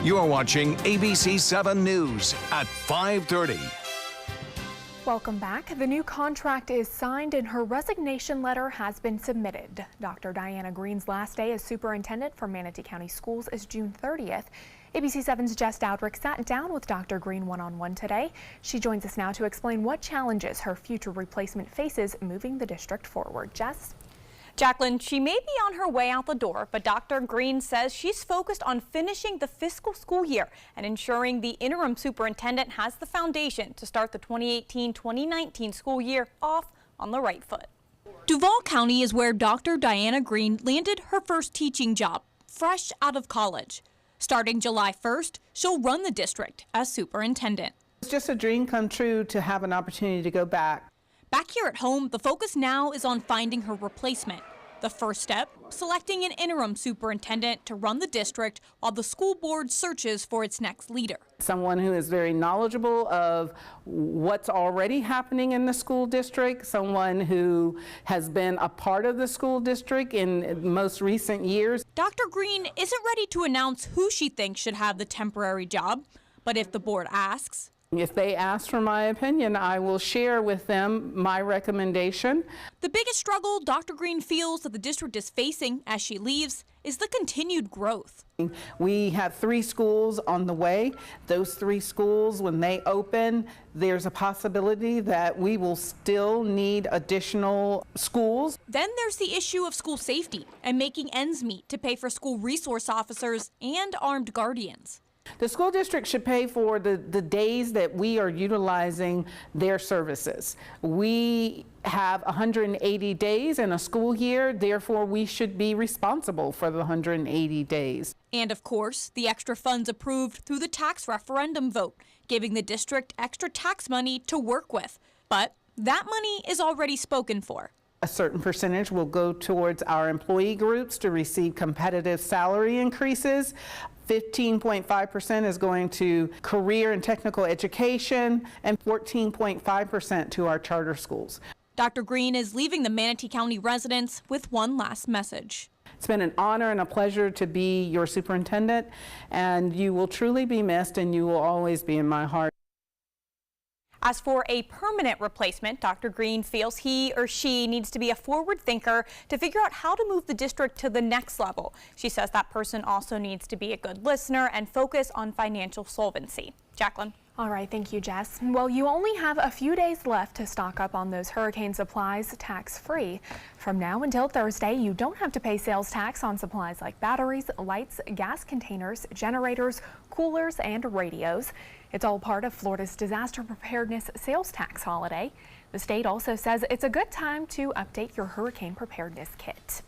You're watching ABC7 News at 5:30. Welcome back. The new contract is signed and her resignation letter has been submitted. Dr. Diana Green's last day as superintendent for Manatee County Schools is June 30th. ABC7's Jess Dowdrick sat down with Dr. Green one-on-one today. She joins us now to explain what challenges her future replacement faces moving the district forward. Jess? Jacqueline, she may be on her way out the door, but Dr. Green says she's focused on finishing the fiscal school year and ensuring the interim superintendent has the foundation to start the 2018-2019 school year off on the right foot. Duval County is where Dr. Diana Green landed her first teaching job, fresh out of college. Starting July 1st, she'll run the district as superintendent. It's just a dream come true to have an opportunity to go back. Back here at home, the focus now is on finding her replacement. The first step, selecting an interim superintendent to run the district while the school board searches for its next leader. Someone who is very knowledgeable of what's already happening in the school district, someone who has been a part of the school district in most recent years. Dr. Green isn't ready to announce who she thinks should have the temporary job, but if the board asks, if they ask for my opinion, I will share with them my recommendation. The biggest struggle Dr. Green feels that the district is facing as she leaves is the continued growth. We have 3 schools on the way. Those 3 schools, when they open, there's a possibility that we will still need additional schools. Then there's the issue of school safety and making ends meet to pay for school resource officers and armed guardians. The school district should pay for the days that we are utilizing their services. We have 180 days in a school year, therefore we should be responsible for the 180 days. And of course, the extra funds approved through the tax referendum vote, giving the district extra tax money to work with. But that money is already spoken for. A certain percentage will go towards our employee groups to receive competitive salary increases. 15.5% is going to career and technical education, and 14.5% to our charter schools. Dr. Green is leaving the Manatee County residents with one last message. It's been an honor and a pleasure to be your superintendent, and you will truly be missed, and you will always be in my heart. As for a permanent replacement, Dr. Green feels he or she needs to be a forward thinker to figure out how to move the district to the next level. She says that person also needs to be a good listener and focus on financial solvency. Jacqueline. All right, thank you, Jess. Well, you only have a few days left to stock up on those hurricane supplies tax-free. From now until Thursday, you don't have to pay sales tax on supplies like batteries, lights, gas containers, generators, coolers, and radios. It's all part of Florida's disaster preparedness sales tax holiday. The state also says it's a good time to update your hurricane preparedness kit.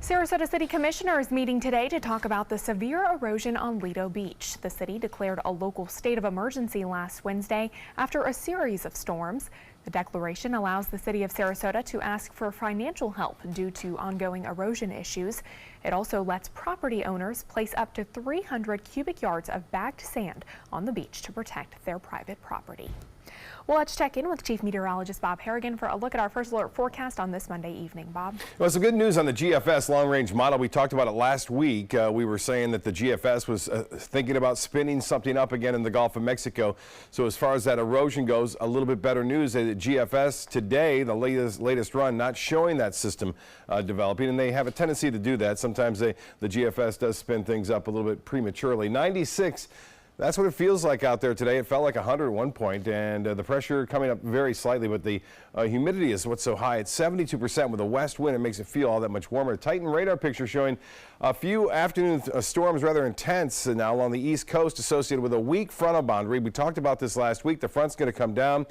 Sarasota City Commissioner is meeting today to talk about the severe erosion on Lido Beach. The city declared a local state of emergency last Wednesday after a series of storms. The declaration allows the city of Sarasota to ask for financial help due to ongoing erosion issues. It also lets property owners place up to 300 cubic yards of bagged sand on the beach to protect their private property. Well, let's check in with Chief Meteorologist Bob Harrigan for a look at our first alert forecast on this Monday evening. Bob. Well, some good news on the GFS long-range model. We talked about it last week. We were saying that the GFS was thinking about spinning something up again in the Gulf of Mexico. So as far as that erosion goes, a little bit better news. The GFS today, the latest run, not showing that system developing, and they have a tendency to do that. Sometimes the GFS does spin things up a little bit prematurely. 96. That's what it feels like out there today. It felt like 100 at one point, and the pressure coming up very slightly, but the humidity is what's so high. It's 72% with a west wind. It makes it feel all that much warmer. Titan radar picture showing a few afternoon storms, rather intense now along the east coast, associated with a weak frontal boundary. We talked about this last week. The front's going to come down,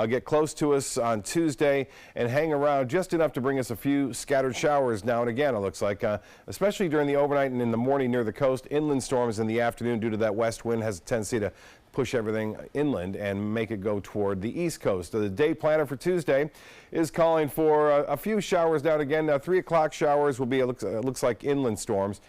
get close to us on Tuesday, and hang around just enough to bring us a few scattered showers now and again, it looks like, especially during the overnight and in the morning near the coast. Inland storms in the afternoon due to that west wind has a tendency to push everything inland and make it go toward the east coast. The day planner for Tuesday is calling for a few showers down again. 3 o'clock showers will be, it looks like inland storms.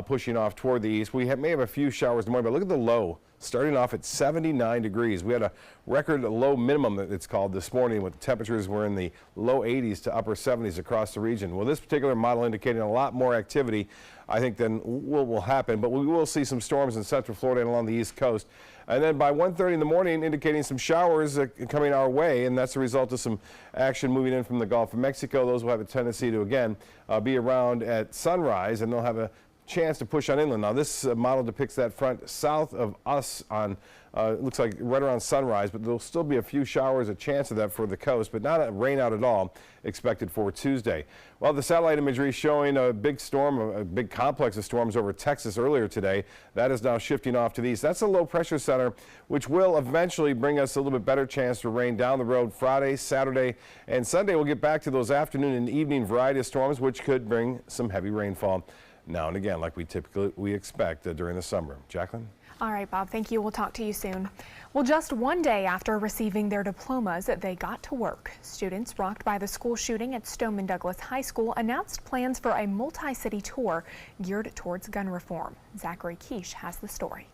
pushing off toward the east. We may have a few showers in the morning, but look at the low. Starting off at 79 degrees. We had a record low minimum, it's called, this morning, with temperatures were in the low 80s to upper 70s across the region. Well, this particular model indicating a lot more activity, I think, than will happen, but we will see some storms in central Florida and along the east coast. And then by 1:30 in the morning, indicating some showers coming our way, and that's a result of some action moving in from the Gulf of Mexico. Those will have a tendency to, again, be around at sunrise, and they'll have a chance to push on inland. Now, this model depicts that front south of us on, it looks like right around sunrise, but there'll still be a few showers, a chance of that for the coast, but not a rain out at all expected for Tuesday. Well, the satellite imagery showing a big storm, a big complex of storms over Texas earlier today. That is now shifting off to the east. That's a low pressure center, which will eventually bring us a little bit better chance to rain down the road Friday, Saturday, and Sunday. We'll get back to those afternoon and evening variety of storms, which could bring some heavy rainfall now and again, like we expect during the summer. Jacqueline? All right, Bob, thank you. We'll talk to you soon. Well, just one day after receiving their diplomas, they got to work. Students rocked by the school shooting at Stoneman Douglas High School announced plans for a multi-city tour geared towards gun reform. Zachary Quiche has the story.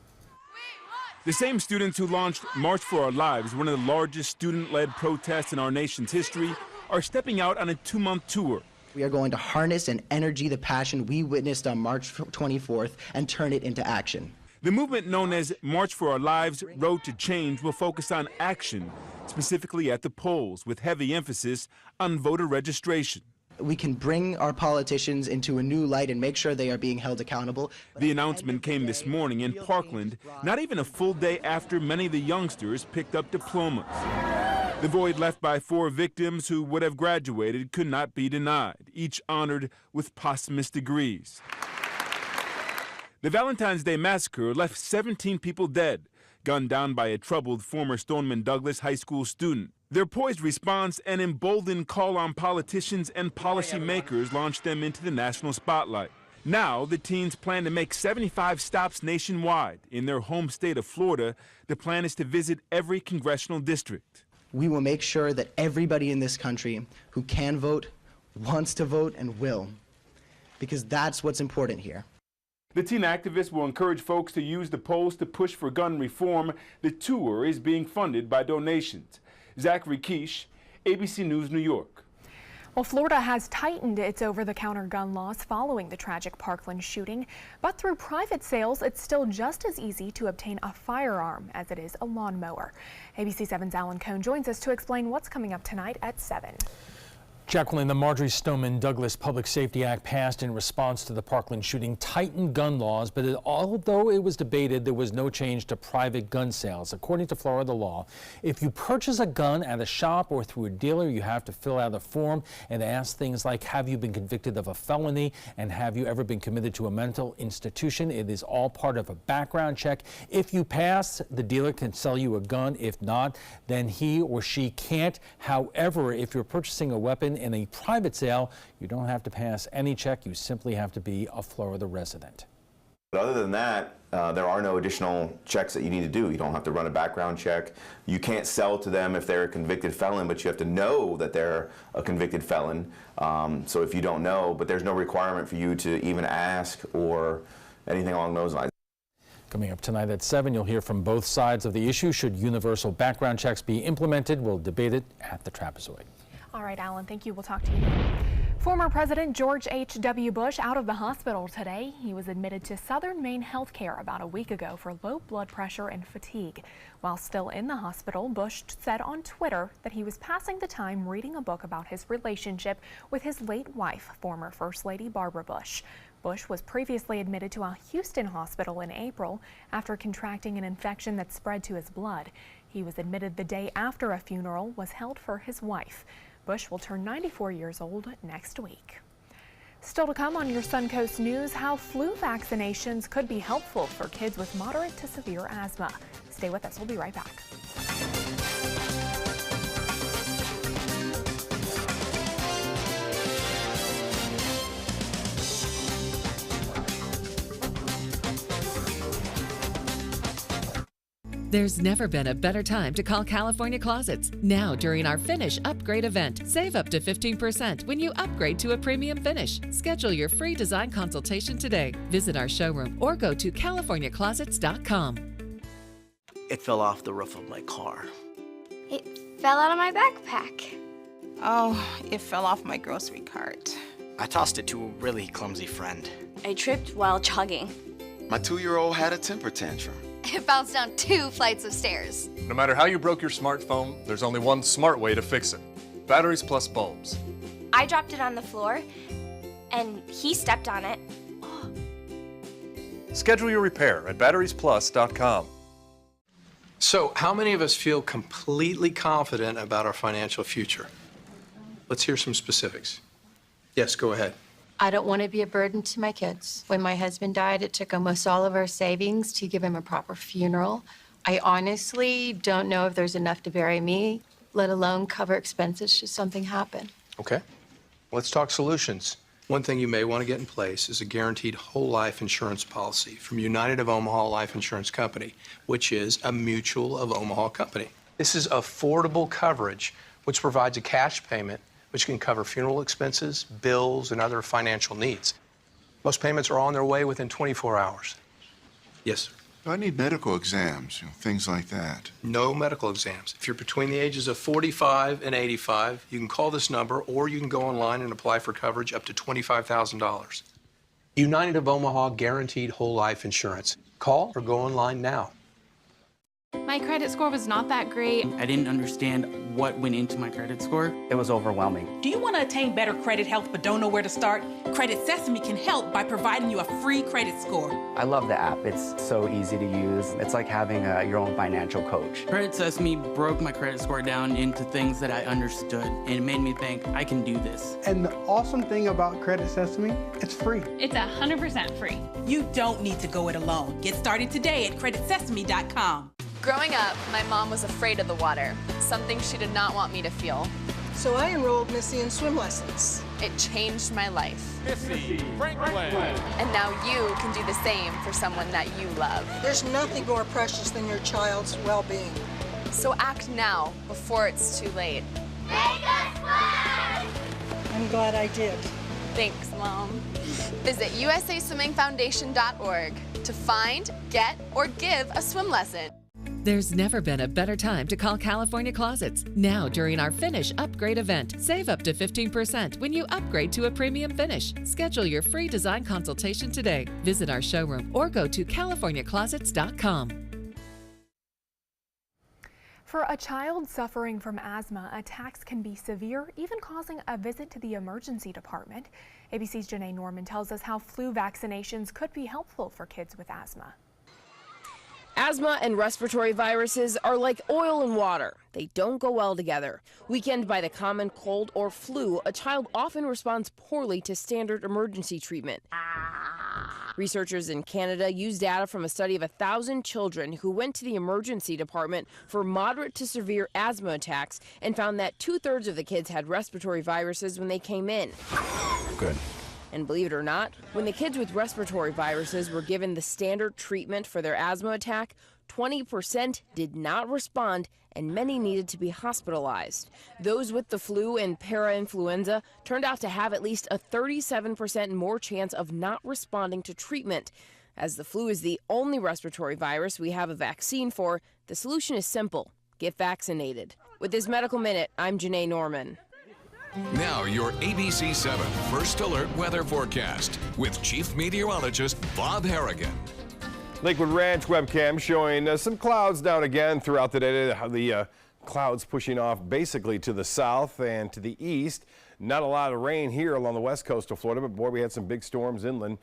The same students who launched March for Our Lives, one of the largest student-led protests in our nation's history, are stepping out on a 2-month tour. We are going to harness and energy the passion we witnessed on March 24th and turn it into action. The movement known as March for Our Lives, Road to Change will focus on action, specifically at the polls, with heavy emphasis on voter registration. We can bring our politicians into a new light and make sure they are being held accountable. The announcement came this morning in Parkland, not even a full day after many of the youngsters picked up diplomas. The void left by 4 victims who would have graduated could not be denied, each honored with posthumous degrees. The Valentine's Day massacre left 17 people dead, gunned down by a troubled former Stoneman Douglas High School student. Their poised response and emboldened call on politicians and policymakers launched them into the national spotlight. Now, the teens plan to make 75 stops nationwide. In their home state of Florida, the plan is to visit every congressional district. We will make sure that everybody in this country who can vote, wants to vote, and will, because that's what's important here. The teen activists will encourage folks to use the polls to push for gun reform. The tour is being funded by donations. Zachary Quiche, ABC News, New York. Well, Florida has tightened its over-the-counter gun laws following the tragic Parkland shooting, but through private sales, it's still just as easy to obtain a firearm as it is a lawnmower. ABC7's Alan Cohn joins us to explain what's coming up tonight at 7. Jacqueline, the Marjorie Stoneman Douglas Public Safety Act passed in response to the Parkland shooting tightened gun laws, but although it was debated, there was no change to private gun sales. According to Florida law, if you purchase a gun at a shop or through a dealer, you have to fill out a form and ask things like, have you been convicted of a felony and have you ever been committed to a mental institution? It is all part of a background check. If you pass, the dealer can sell you a gun. If not, then he or she can't. However, if you're purchasing a weapon in a private sale, you don't have to pass any check. You simply have to be a Florida resident. But other than that, there are no additional checks that you need to do. You don't have to run a background check. You can't sell to them if they're a convicted felon, but you have to know that they're a convicted felon. So if you don't know, but there's no requirement for you to even ask or anything along those lines. Coming up tonight at 7, you'll hear from both sides of the issue. Should universal background checks be implemented? We'll debate it at the trapezoid. All right, Alan, thank you. We'll talk to you then. Former President George H.W. Bush out of the hospital today. He was admitted to Southern Maine Health Care about a week ago for low blood pressure and fatigue. While still in the hospital, Bush said on Twitter that he was passing the time reading a book about his relationship with his late wife, former First Lady Barbara Bush. Bush was previously admitted to a Houston hospital in April after contracting an infection that spread to his blood. He was admitted the day after a funeral was held for his wife. Bush will turn 94 years old next week. Still to come on your Suncoast News, how flu vaccinations could be helpful for kids with moderate to severe asthma. Stay with us. We'll be right back. There's never been a better time to call California Closets. Now during our Finish Upgrade event, save up to 15% when you upgrade to a premium finish. Schedule your free design consultation today. Visit our showroom or go to californiaclosets.com. It fell off the roof of my car. It fell out of my backpack. Oh, it fell off my grocery cart. I tossed it to a really clumsy friend. I tripped while jogging. My 2-year-old had a temper tantrum. It bounced down 2 flights of stairs. No matter how you broke your smartphone, there's only one smart way to fix it. Batteries plus bulbs. I dropped it on the floor, and he stepped on it. Schedule your repair at batteriesplus.com. So, how many of us feel completely confident about our financial future? Let's hear some specifics. Yes, go ahead. I don't want to be a burden to my kids. When my husband died, it took almost all of our savings to give him a proper funeral. I honestly don't know if there's enough to bury me, let alone cover expenses should something happen. Okay. Let's talk solutions. One thing you may want to get in place is a guaranteed whole life insurance policy from United of Omaha Life Insurance Company, which is a Mutual of Omaha company. This is affordable coverage, which provides a cash payment which can cover funeral expenses, bills, and other financial needs. Most payments are on their way within 24 hours. Yes, sir. I need medical exams, things like that. No medical exams. If you're between the ages of 45 and 85, you can call this number or you can go online and apply for coverage up to $25,000. United of Omaha Guaranteed Whole Life Insurance. Call or go online now. My credit score was not that great. I didn't understand what went into my credit score. It was overwhelming. Do you want to attain better credit health but don't know where to start? Credit Sesame can help by providing you a free credit score. I love the app. It's so easy to use. It's like having your own financial coach. Credit Sesame broke my credit score down into things that I understood, and it made me think I can do this. And the awesome thing about Credit Sesame, it's free. It's 100% free. You don't need to go it alone. Get started today at creditsesame.com. Growing up, my mom was afraid of the water, something she did not want me to feel. So I enrolled Missy in swim lessons. It changed my life. Missy Franklin. And now you can do the same for someone that you love. There's nothing more precious than your child's well-being. So act now, before it's too late. Make us fly! I'm glad I did. Thanks, Mom. Visit usaswimmingfoundation.org to find, get, or give a swim lesson. There's never been a better time to call California Closets. Now during our Finish Upgrade event, save up to 15% when you upgrade to a premium finish. Schedule your free design consultation today. Visit our showroom or go to californiaclosets.com. For a child suffering from asthma, attacks can be severe, even causing a visit to the emergency department. ABC's Janae Norman tells us how flu vaccinations could be helpful for kids with asthma. Asthma and respiratory viruses are like oil and water. They don't go well together. Weakened by the common cold or flu, a child often responds poorly to standard emergency treatment. Researchers in Canada used data from a study of 1,000 children who went to the emergency department for moderate to severe asthma attacks and found that 2/3 of the kids had respiratory viruses when they came in. Good. And believe it or not, when the kids with respiratory viruses were given the standard treatment for their asthma attack, 20% did not respond and many needed to be hospitalized. Those with the flu and parainfluenza turned out to have at least a 37% more chance of not responding to treatment. As the flu is the only respiratory virus we have a vaccine for, the solution is simple: get vaccinated. With this Medical Minute, I'm Janae Norman. Now your ABC7 First Alert weather forecast with Chief Meteorologist Bob Harrigan. Lakewood Ranch webcam showing some clouds down again throughout the day. The clouds pushing off basically to the south and to the east. Not a lot of rain here along the west coast of Florida, but boy, we had some big storms inland.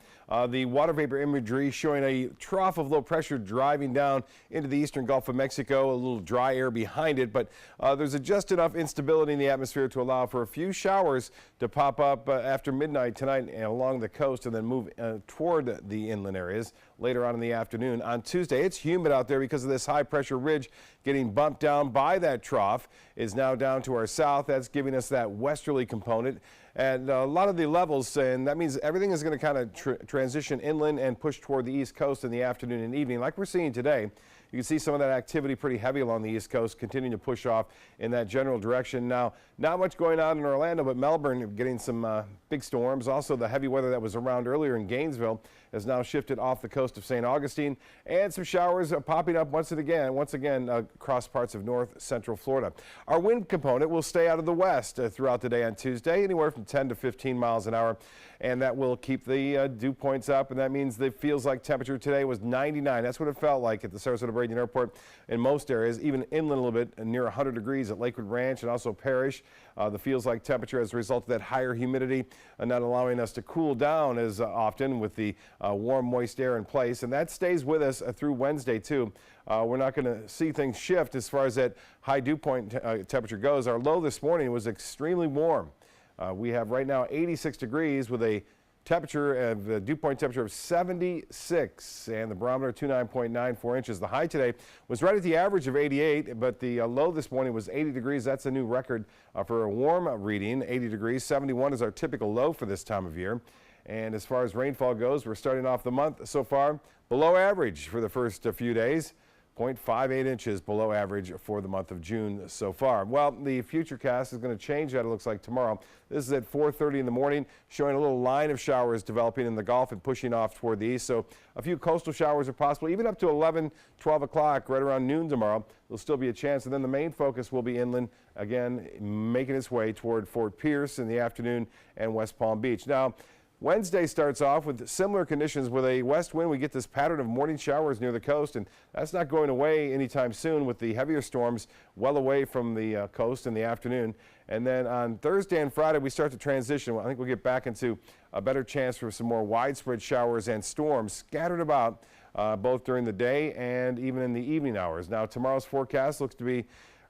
The water vapor imagery showing a trough of low pressure driving down into the eastern Gulf of Mexico, a little dry air behind it, but there's just enough instability in the atmosphere to allow for a few showers to pop up after midnight tonight along the coast and then move toward the inland areas later on in the afternoon. On Tuesday, it's humid out there because of this high pressure ridge getting bumped down by that trough is now down to our south. That's giving us that westerly component. at a lot of the levels, and that means everything is going to kind of transition inland and push toward the East Coast in the afternoon and evening, like we're seeing today. You can see some of that activity pretty heavy along the East Coast, continuing to push off in that general direction. Now, not much going on in Orlando, but Melbourne getting some big storms. Also, the heavy weather that was around earlier in Gainesville has now shifted off the coast of St. Augustine, and some showers popping up once again across parts of north central Florida. Our wind component will stay out of the west throughout the day on Tuesday, anywhere from 10 to 15 miles an hour, and that will keep the dew points up, and that means the feels like temperature today was 99. That's what it felt like at the Sarasota-Bradenton Airport in most areas, even inland a little bit, near 100 degrees at Lakewood Ranch and also Parrish. The feels like temperature as a result of that higher humidity not allowing us to cool down as often with the warm, moist air in place, and that stays with us through Wednesday too. We're not going to see things shift as far as that high dew point temperature goes. Our low this morning was extremely warm. We have right now 86 degrees with a temperature the dew point temperature of 76, and the barometer 29.94 inches. The high today was right at the average of 88, but the low this morning was 80 degrees. That's a new record for a warm reading, 80 degrees. 71 is our typical low for this time of year. And as far as rainfall goes, we're starting off the month so far below average for the first few days. 0.58 inches below average for the month of June so far. Well, the futurecast is going to change that, it looks like, tomorrow. This is at 4:30 in the morning, showing a little line of showers developing in the Gulf and pushing off toward the east. So a few coastal showers are possible, even up to 11, 12 o'clock, right around noon tomorrow. There'll still be a chance. And then the main focus will be inland, again, making its way toward Fort Pierce in the afternoon and West Palm Beach. Now, Wednesday starts off with similar conditions with a west wind. We get this pattern of morning showers near the coast, and that's not going away anytime soon with the heavier storms well away from the coast in the afternoon. And then on Thursday and Friday, we start to transition. I think we'll get back into a better chance for some more widespread showers and storms scattered about both during the day and even in the evening hours. Now, tomorrow's forecast looks to be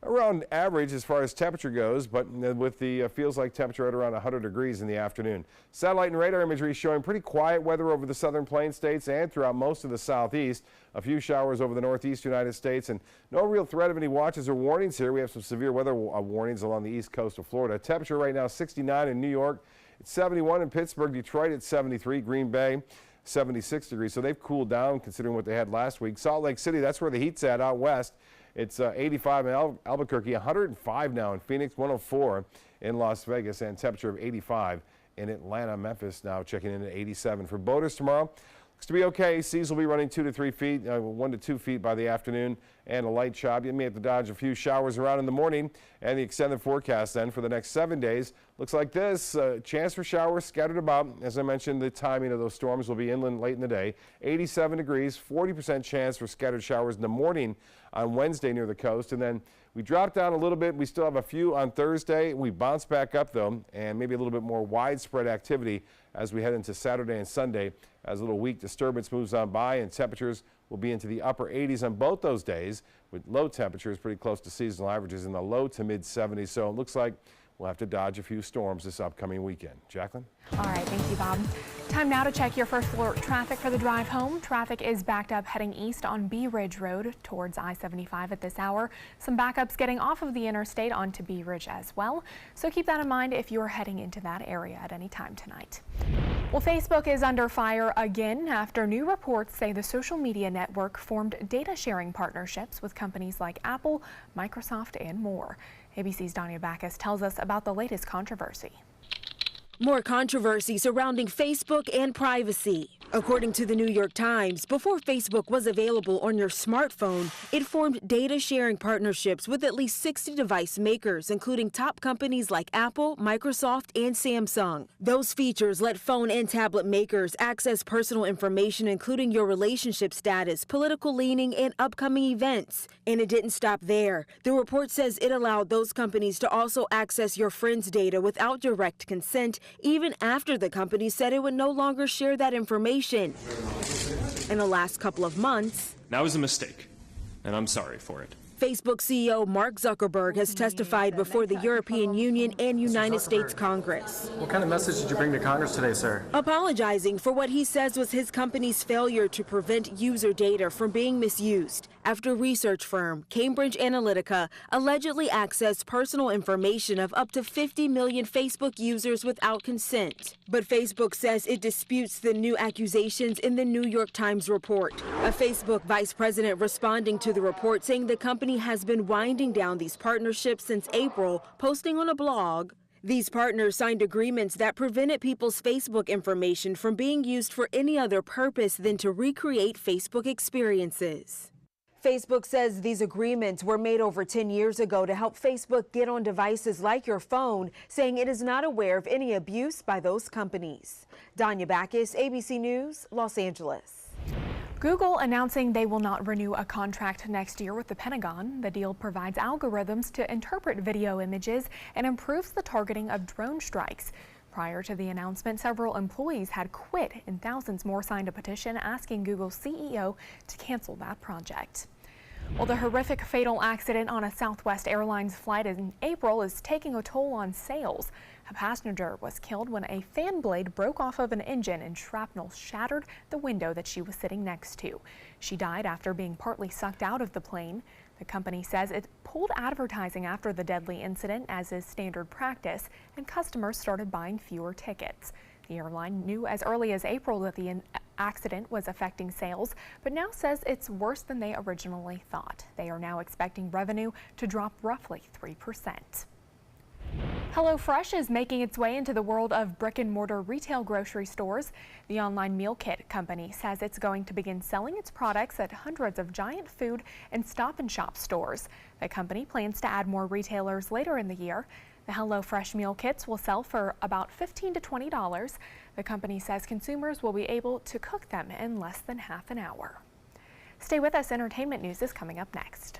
around average as far as temperature goes, but with the feels like temperature at around 100 degrees in the afternoon. Satellite and radar imagery showing pretty quiet weather over the southern plain states and throughout most of the southeast. A few showers over the northeast United States, and no real threat of any watches or warnings here. We have some severe weather warnings along the east coast of Florida. Temperature right now 69 in New York. It's 71 in Pittsburgh, Detroit at 73, Green Bay 76 degrees. So they've cooled down considering what they had last week. Salt Lake City, that's where the heat's at out west. It's 85 in Albuquerque, 105 now in Phoenix, 104 in Las Vegas, and temperature of 85 in Atlanta. Memphis now checking in at 87. For boaters tomorrow, looks to be okay. Seas will be running 2 to 3 feet, 1 to 2 feet by the afternoon, and a light chop. You may have to dodge a few showers around in the morning. And the extended forecast then for the next 7 days looks like this. Chance for showers scattered about. As I mentioned, the timing of those storms will be inland late in the day. 87 degrees, 40% chance for scattered showers in the morning on Wednesday near the coast. And then we drop down a little bit. We still have a few on Thursday. We bounce back up, though, and maybe a little bit more widespread activity as we head into Saturday and Sunday as a little weak disturbance moves on by, and temperatures will be into the upper 80s on both those days, with low temperatures pretty close to seasonal averages in the low to mid 70s. So it looks like we'll have to dodge a few storms this upcoming weekend. Jacqueline? All right, thank you, Bob. Time now to check your first alert traffic for the drive home. Traffic is backed up heading east on Bee Ridge Road towards I-75 at this hour. Some backups getting off of the interstate onto Bee Ridge as well. So keep that in mind if you're heading into that area at any time tonight. Well, Facebook is under fire again after new reports say the social media network formed data sharing partnerships with companies like Apple, Microsoft, and more. ABC's Danya Backus tells us about the latest controversy. More controversy surrounding Facebook and privacy. According to the New York Times, before Facebook was available on your smartphone, it formed data sharing partnerships with at least 60 device makers, including top companies like Apple, Microsoft, and Samsung. Those features let phone and tablet makers access personal information, including your relationship status, political leaning, and upcoming events. And it didn't stop there. The report says it allowed those companies to also access your friends' data without direct consent, even after the company said it would no longer share that information. In the last couple of months, that was a mistake, and I'm sorry for it. Facebook CEO Mark Zuckerberg has testified before the European Union and United States Congress. What kind of message did you bring to Congress today, sir? Apologizing for what he says was his company's failure to prevent user data from being misused. after research firm Cambridge Analytica allegedly accessed personal information of up to 50 million Facebook users without consent. But Facebook says it disputes the new accusations in the New York Times report. A Facebook vice president responding to the report saying the company has been winding down these partnerships since April, posting on a blog, "These partners signed agreements that prevented people's Facebook information from being used for any other purpose than to recreate Facebook experiences." Facebook says these agreements were made over 10 years ago to help Facebook get on devices like your phone, saying it is not aware of any abuse by those companies. Danya Backus, ABC News, Los Angeles. Google announcing they will not renew a contract next year with the Pentagon. The deal provides algorithms to interpret video images and improves the targeting of drone strikes. Prior to the announcement, several employees had quit and thousands more signed a petition asking Google's CEO to cancel that project. Well, the horrific fatal accident on a Southwest Airlines flight in April is taking a toll on sales. A passenger was killed when a fan blade broke off of an engine and shrapnel shattered the window that she was sitting next to. She died after being partly sucked out of the plane. The company says it pulled advertising after the deadly incident, as is standard practice, and customers started buying fewer tickets. The airline knew as early as April that the accident was affecting sales, but now says it's worse than they originally thought. They are now expecting revenue to drop roughly 3%. HelloFresh is making its way into the world of brick-and-mortar retail grocery stores. The online meal kit company says it's going to begin selling its products at hundreds of giant food and stop-and-shop stores. The company plans to add more retailers later in the year. The HelloFresh meal kits will sell for about $15 to $20. The company says consumers will be able to cook them in less than half an hour. Stay with us. Entertainment news is coming up next.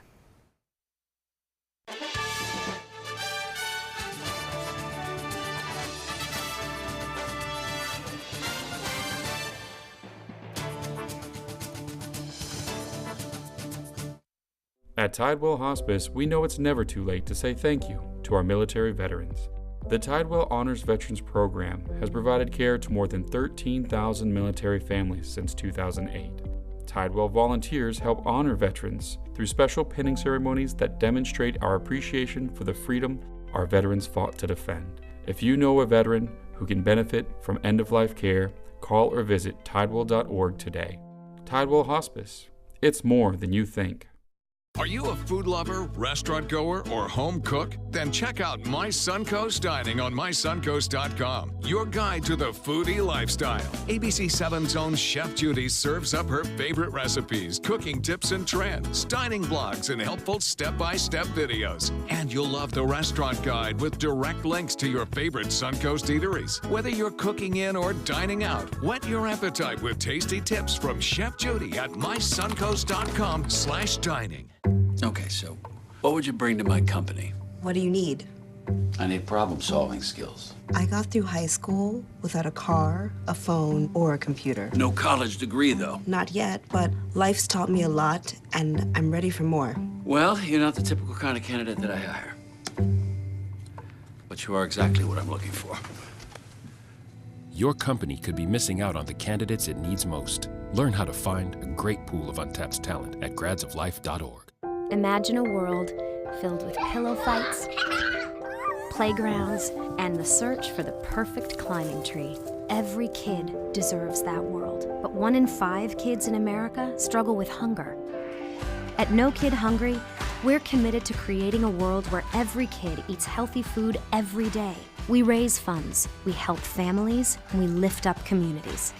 At Tidewell Hospice, we know it's never too late to say thank you to our military veterans. The Tidewell Honors Veterans Program has provided care to more than 13,000 military families since 2008. Tidewell volunteers help honor veterans through special pinning ceremonies that demonstrate our appreciation for the freedom our veterans fought to defend. If you know a veteran who can benefit from end-of-life care, call or visit tidewell.org today. Tidewell Hospice. It's more than you think. Are you a food lover, restaurant goer, or home cook? Then check out My Suncoast Dining on mysuncoast.com, your guide to the foodie lifestyle. ABC7's own Chef Judy serves up her favorite recipes, cooking tips and trends, dining blogs, and helpful step-by-step videos. And you'll love the restaurant guide with direct links to your favorite Suncoast eateries. Whether you're cooking in or dining out, whet your appetite with tasty tips from Chef Judy at mysuncoast.com/dining. Okay, so what would you bring to my company? What do you need? I need problem-solving skills. I got through high school without a car, a phone, or a computer. No college degree, though. Not yet, but life's taught me a lot, and I'm ready for more. Well, you're not the typical kind of candidate that I hire. But you are exactly what I'm looking for. Your company could be missing out on the candidates it needs most. Learn how to find a great pool of untapped talent at gradsoflife.org. Imagine a world filled with pillow fights, playgrounds, and the search for the perfect climbing tree. Every kid deserves that world, but 1 in 5 kids in America struggle with hunger. At No Kid Hungry, we're committed to creating a world where every kid eats healthy food every day. We raise funds, we help families, and we lift up communities.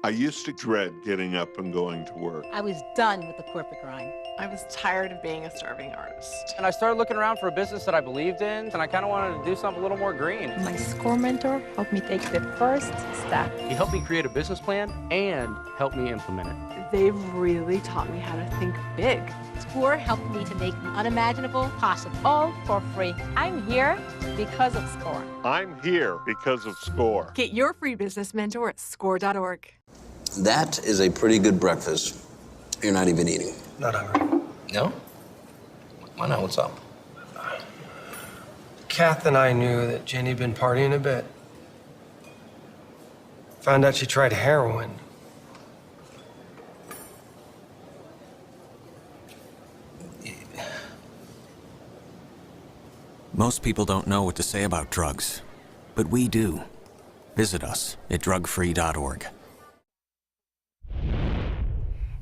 I used to dread getting up and going to work. I was done with the corporate grind. I was tired of being a starving artist. And I started looking around for a business that I believed in, and I kind of wanted to do something a little more green. My SCORE mentor helped me take the first step. He helped me create a business plan and helped me implement it. They've really taught me how to think big. SCORE helped me to make the unimaginable possible, all for free. I'm here because of SCORE. I'm here because of SCORE. Get your free business mentor at score.org. That is a pretty good breakfast. You're not even eating. Not hungry. No? Why not? What's up? Kath and I knew that Jenny'd been partying a bit. Found out she tried heroin. Most people don't know what to say about drugs, but we do. Visit us at drugfree.org.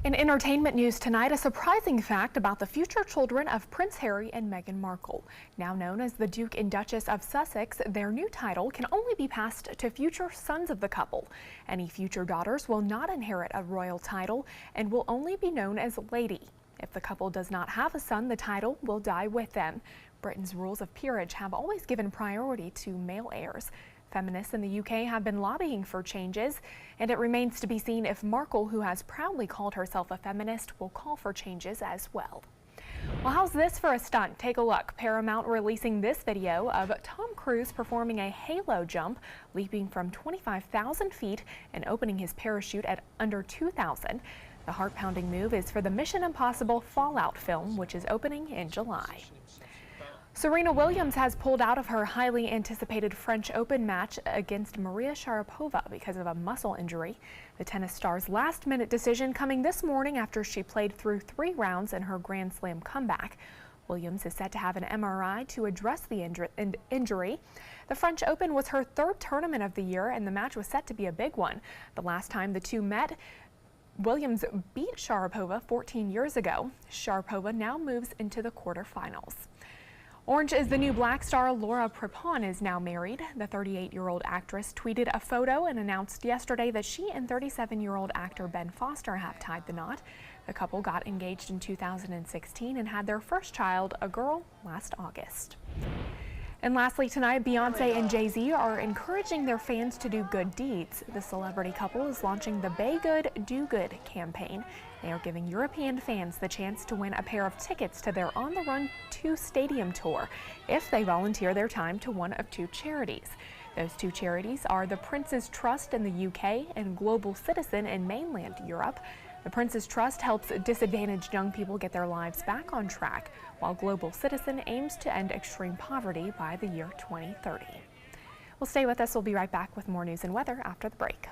In entertainment news tonight, a surprising fact about the future children of Prince Harry and Meghan Markle. Now known as the Duke and Duchess of Sussex, their new title can only be passed to future sons of the couple. Any future daughters will not inherit a royal title and will only be known as Lady. If the couple does not have a son, the title will die with them. Britain's rules of peerage have always given priority to male heirs. Feminists in the UK have been lobbying for changes, and it remains to be seen if Markle, who has proudly called herself a feminist, will call for changes as well. Well, how's this for a stunt? Take a look. Paramount releasing this video of Tom Cruise performing a halo jump, leaping from 25,000 feet and opening his parachute at under 2,000. The heart-pounding move is for the Mission Impossible Fallout film, which is opening in July. Serena Williams has pulled out of her highly anticipated French Open match against Maria Sharapova because of a muscle injury. The tennis star's last-minute decision coming this morning after she played through 3 rounds in her Grand Slam comeback. Williams is set to have an MRI to address the injury. The French Open was her 3rd tournament of the year, and the match was set to be a big one. The last time the two met, Williams beat Sharapova 14 years ago. Sharapova now moves into the quarterfinals. Orange is the New Black star Laura Prepon is now married. The 38-year-old actress tweeted a photo and announced yesterday that she and 37-year-old actor Ben Foster have tied the knot. The couple got engaged in 2016 and had their first child, a girl, last August. And lastly tonight, Beyonce and Jay-Z are encouraging their fans to do good deeds. The celebrity couple is launching the Bay Good, Do Good campaign. They are giving European fans the chance to win a pair of tickets to their On the Run 2 stadium tour if they volunteer their time to one of 2 charities. Those 2 charities are the Prince's Trust in the UK and Global Citizen in mainland Europe. The Prince's Trust helps disadvantaged young people get their lives back on track, while Global Citizen aims to end extreme poverty by the year 2030. Well, stay with us. We'll be right back with more news and weather after the break.